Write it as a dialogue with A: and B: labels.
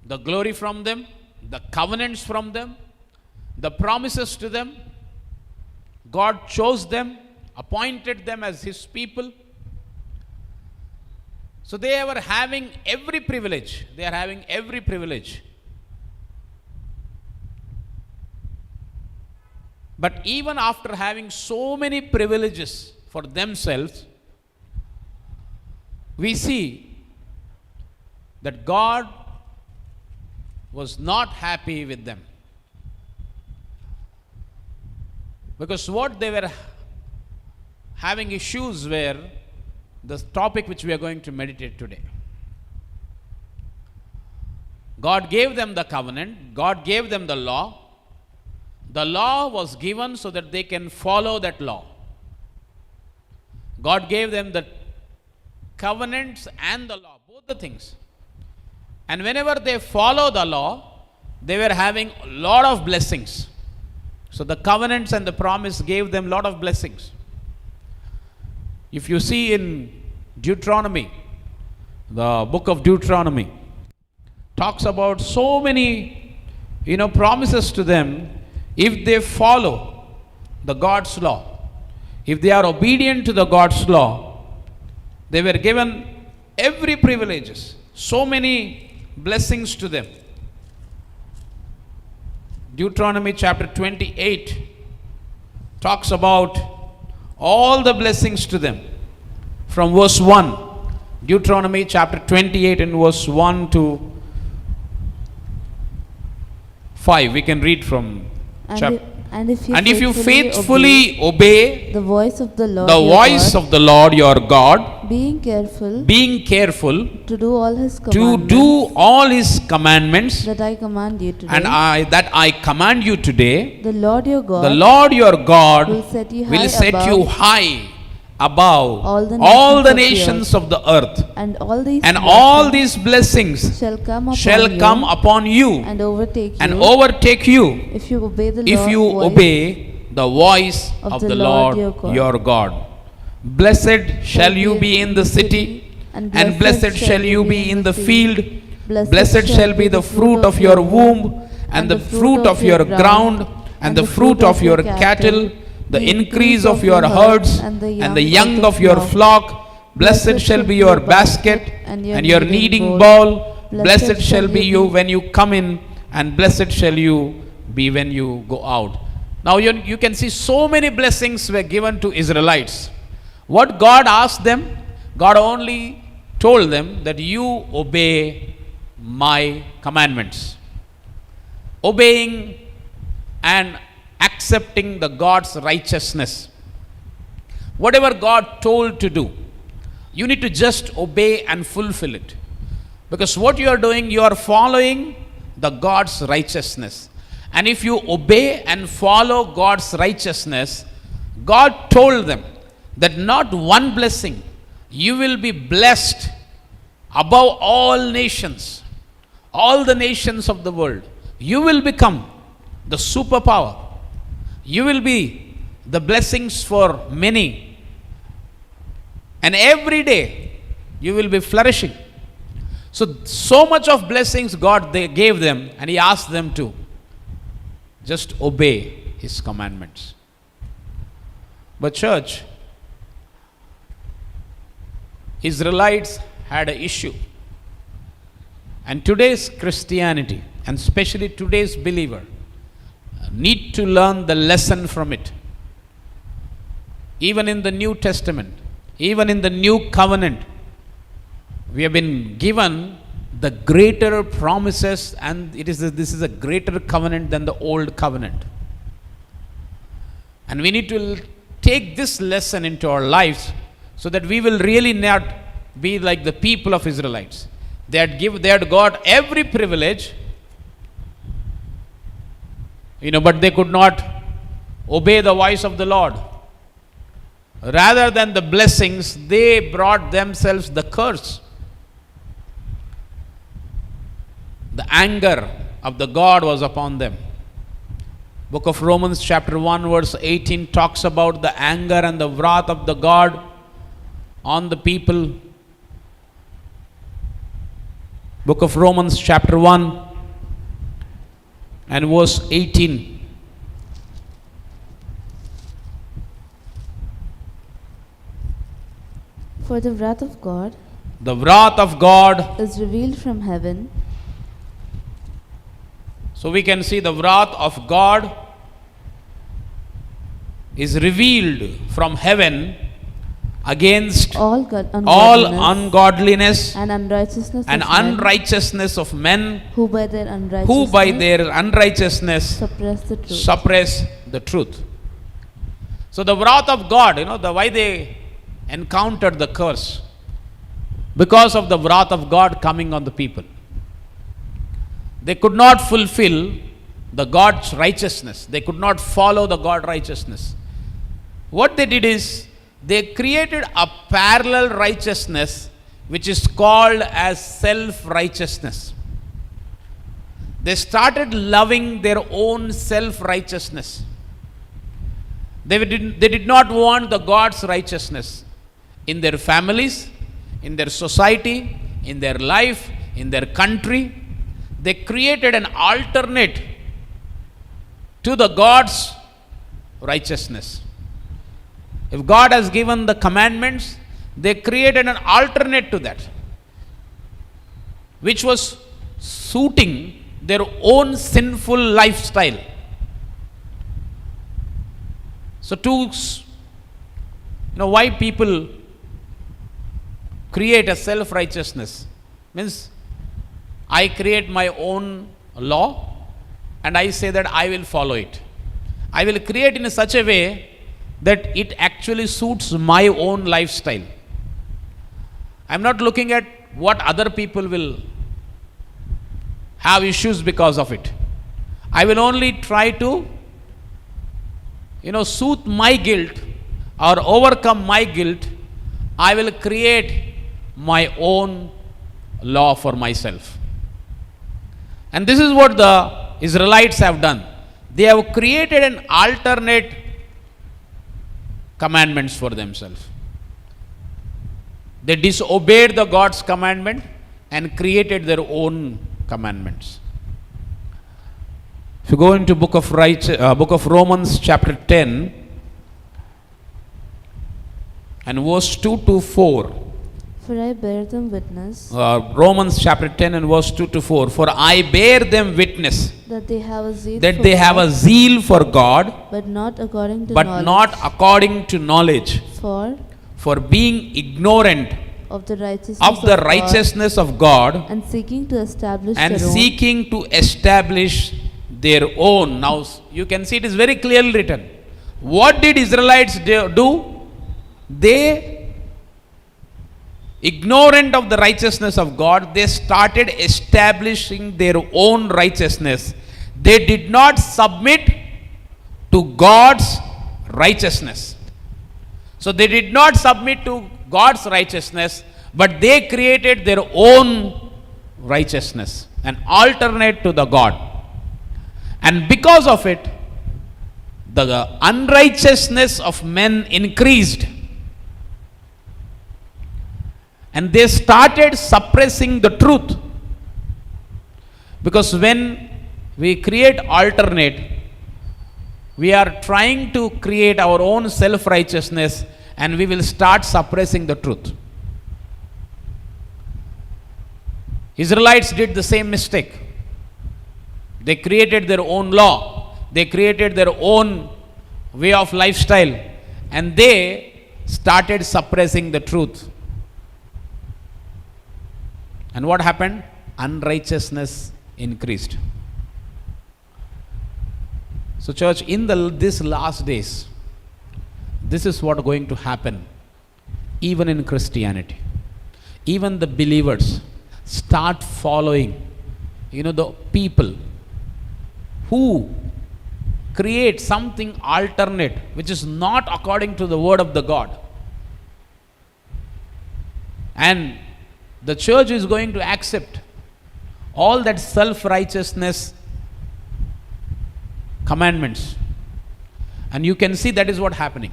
A: the glory from them, the covenants from them, the promises to them. God chose them, appointed them as His people. So they were having every privilege. They are having every privilege. But even after having so many privileges for themselves, we see that God was not happy with them. Because what they were having issues were the topic which we are going to meditate today. God gave them the covenant. God gave them the law. The law was given so that they can follow that law. God gave them the covenants and the law, both the things. And whenever they follow the law, they were having a lot of blessings. So the covenants and the promise gave them a lot of blessings. If you see in Deuteronomy, the book of Deuteronomy talks about so many, promises to them if they follow the God's law. If they are obedient to the God's law, they were given every privileges, so many blessings to them. Deuteronomy chapter 28 talks about all the blessings to them. From verse 1, Deuteronomy chapter 28 and verse 1 to 5. We can read from chapter. And if you faithfully obey
B: the voice of the Lord,
A: the Lord your God,
B: being careful
A: to do
B: all
A: His commandments
B: that I command you today,
A: and I command you today,
B: the Lord your God
A: will set you high above all the nations of the earth,
B: and
A: all these blessings
B: shall come
A: upon you
B: and
A: overtake you
B: if you
A: obey the voice of the Lord your God. Blessed shall you be in the city, and blessed shall you be in the field. Blessed shall be the fruit of your womb, and the fruit of your ground, and the fruit of your cattle, the increase of your herds, and the young of your flock. Blessed shall be your basket and your kneading bowl. Blessed shall be you when you come in, and blessed shall you be when you go out. Now you can see so many blessings were given to Israelites. What God asked them? God only told them that you obey my commandments. Obeying and accepting the God's righteousness. Whatever God told to do, you need to just obey and fulfill it. Because what you are doing, you are following the God's righteousness. And if you obey and follow God's righteousness, God told them that not one blessing, you will be blessed above all nations, all the nations of the world. You will become the superpower. You will be the blessings for many. And every day you will be flourishing. So much of blessings God they gave them, and He asked them to just obey His commandments. But church, Israelites had an issue. And today's Christianity, and especially today's believer, need to learn the lesson from it. Even in the New Testament, even in the New Covenant, we have been given the greater promises, and this is a greater covenant than the old covenant. And we need to take this lesson into our lives so that we will really not be like the people of Israelites. They had got every privilege, but they could not obey the voice of the Lord. Rather than the blessings, they brought themselves the curse. The anger of the God was upon them. Book of Romans chapter 1 verse 18 talks about the anger and the wrath of the God on the people. Book of Romans chapter 1 and verse 18.
B: For the wrath of God
A: The wrath of God.
B: is revealed from heaven.
A: So we can see the wrath of God is revealed from heaven against
B: All
A: ungodliness
B: and
A: unrighteousness of men
B: who by their
A: unrighteousness suppress the truth. So the wrath of God, why they encountered the curse, because of the wrath of God coming on the people. They could not fulfill the God's righteousness. They could not follow the God righteousness. What they did is they created a parallel righteousness which is called as self-righteousness. They started loving their own self-righteousness. They did not want the God's righteousness in their families, in their society, in their life, in their country. They created an alternate to the God's righteousness. If God has given the commandments, they created an alternate to that, which was suiting their own sinful lifestyle. So why people create a self-righteousness means I create my own law and I say that I will follow it. I will create in such a way that it actually suits my own lifestyle. I'm not looking at what other people will have issues because of it. I will only try to soothe my guilt or overcome my guilt. I will create my own law for myself. And this is what the Israelites have done. They have created an alternate commandments for themselves. They disobeyed the God's commandment and created their own commandments. If you go into book of Romans chapter 10 and verse 2 to 4.
B: For I bear them witness.
A: Romans chapter 10 and verse 2 to 4. For I bear them witness
B: that they have
A: a zeal for God,
B: but not according to
A: knowledge. For being ignorant
B: of the
A: righteousness of God
B: and seeking to
A: establish their own. Now you can see it is very clearly written. What did Israelites do? They, ignorant of the righteousness of God, they started establishing their own righteousness. They did not submit to God's righteousness. So they did not submit to God's righteousness, but they created their own righteousness, an alternate to the God. And because of it, the unrighteousness of men increased. And they started suppressing the truth. Because when we create alternate, we are trying to create our own self-righteousness and we will start suppressing the truth. Israelites did the same mistake. They created their own law. They created their own way of lifestyle. And they started suppressing the truth. And what happened? Unrighteousness increased. So church, in this last days, this is what is going to happen even in Christianity. Even the believers start following, the people who create something alternate, which is not according to the word of the God. And the church is going to accept all that self-righteousness commandments. And you can see that is what happening.